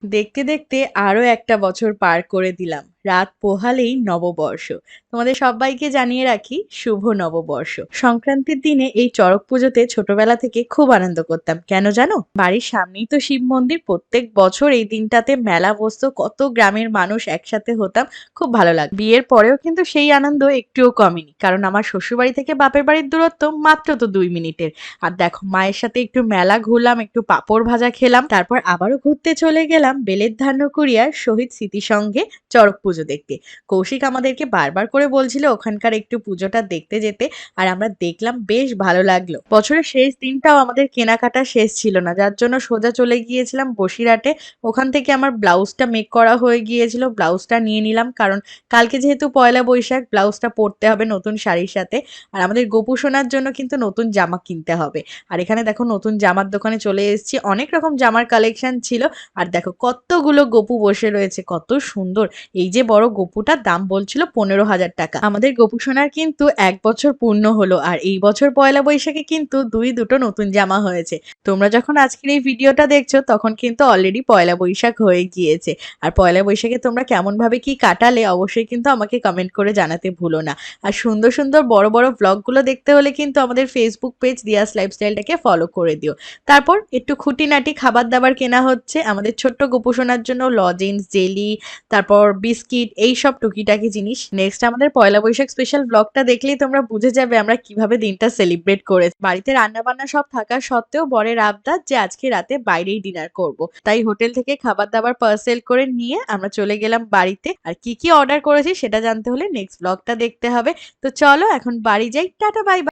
দেখতে দেখতে আরো একটা বছর পার করে দিলাম। রাত পোহালেই নববর্ষ। তোমাদের সবাইকে জানিয়ে রাখি শুভ নববর্ষ। সংক্রান্তির দিনে এই চড়ক পুজোতে ছোটবেলা থেকে খুব আনন্দ করতাম। কেন জানো? বাড়ির সামনেই তো শিব মন্দির। প্রত্যেক বছর এই দিনটাতে মেলা বসতো, কত গ্রামের মানুষ একসাথে হতাম। খুব ভালো লাগতো। বিয়ের পরেও কিন্তু সেই আনন্দ একটুও কমেনি, কারণ আমার শ্বশুরবাড়ি থেকে বাপের বাড়ির দূরত্ব মাত্র তো 2 মিনিটের। আর দেখো, মায়ের সাথে একটু মেলা ঘুরলাম, একটু পাঁপড় ভাজা খেলাম, তারপর আবারও ঘুরতে চলে গেলাম বেলের ধান্যকুড়িয়ার শহীদ স্মৃতি সঙ্গে চড়ক পুজো দেখতে। কৌশিক আমাদেরকে বারবার করে বলছিল ওখানকার একটু পুজোটা দেখতে যেতে, আর আমরা দেখলাম, বেশ ভালো লাগলো। বছরের শেষ দিনটাও আমাদের কেনাকাটা শেষ ছিল না, যার জন্য সোজা চলে গিয়েছিলাম বসিরহাটে। ওখান থেকে আমার ব্লাউজটা মেক করা হয়ে গিয়েছিল, ব্লাউজটা নিয়ে নিলাম, কারণ কালকে যেহেতু পয়লা বৈশাখ, ব্লাউজটা পরতে হবে নতুন শাড়ির সাথে। আর আমাদের গোপু সোনার জন্য কিন্তু নতুন জামা কিনতে হবে। আর এখানে দেখো, নতুন জামার দোকানে চলে এসেছি, অনেক রকম জামার কালেকশন ছিল। আর দেখো কতগুলো গপু বসে রয়েছে, কত সুন্দর। এই যে বড় গপুটার দাম বলছিল 15,000 টাকা। আমাদের গপু সোনার কিন্তু 1 বছর পূর্ণ হলো, আর এই বছর পয়লা বৈশাখে কিন্তু দুটো নতুন জামা হয়েছে। তোমরা যখন আজকের এই ভিডিওটা দেখছো তখন কিন্তু অলরেডি পয়লা বৈশাখ হয়ে গিয়েছে। আর পয়লা বৈশাখে তোমরা কেমন ভাবে কি কাটালে অবশ্যই কিন্তু আমাকে কমেন্ট করে জানাতে ভুলো না। আর সুন্দর সুন্দর বড় বড় ব্লগগুলো দেখতে হলে কিন্তু আমাদের ফেসবুক পেজ দিয়াস লাইফস্টাইলটাকে ফলো করে দিও। তারপর একটু খুঁটিনাটি খাবার দাবার কেনা হচ্ছে আমাদের ছোট্ট গোপুসোনার জন্য, লজেন্স, জেলি, তারপর বিস্কিট, এই সব টুকিটাকি জিনিস। নেক্সট আমাদের পয়লা বৈশাখ স্পেশাল ব্লগটা দেখলেই তোমরা বুঝে যাবে আমরা কিভাবে দিনটা সেলিব্রেট করেছি। বাড়িতে রান্না বান্না সব থাকা সত্ত্বেও বরের আবদার যে আজকে রাতে বাইরেই ডিনার করব, তাই হোটেল থেকে খাবার দাবার পার্সেল করে নিয়ে আমরা চলে গেলাম বাড়িতে। আর কি কি অর্ডার করেছি সেটা জানতে হলে নেক্সট ব্লগটা দেখতে হবে। তো চলো এখন বাড়ি যাই, টাটা বাই বাই।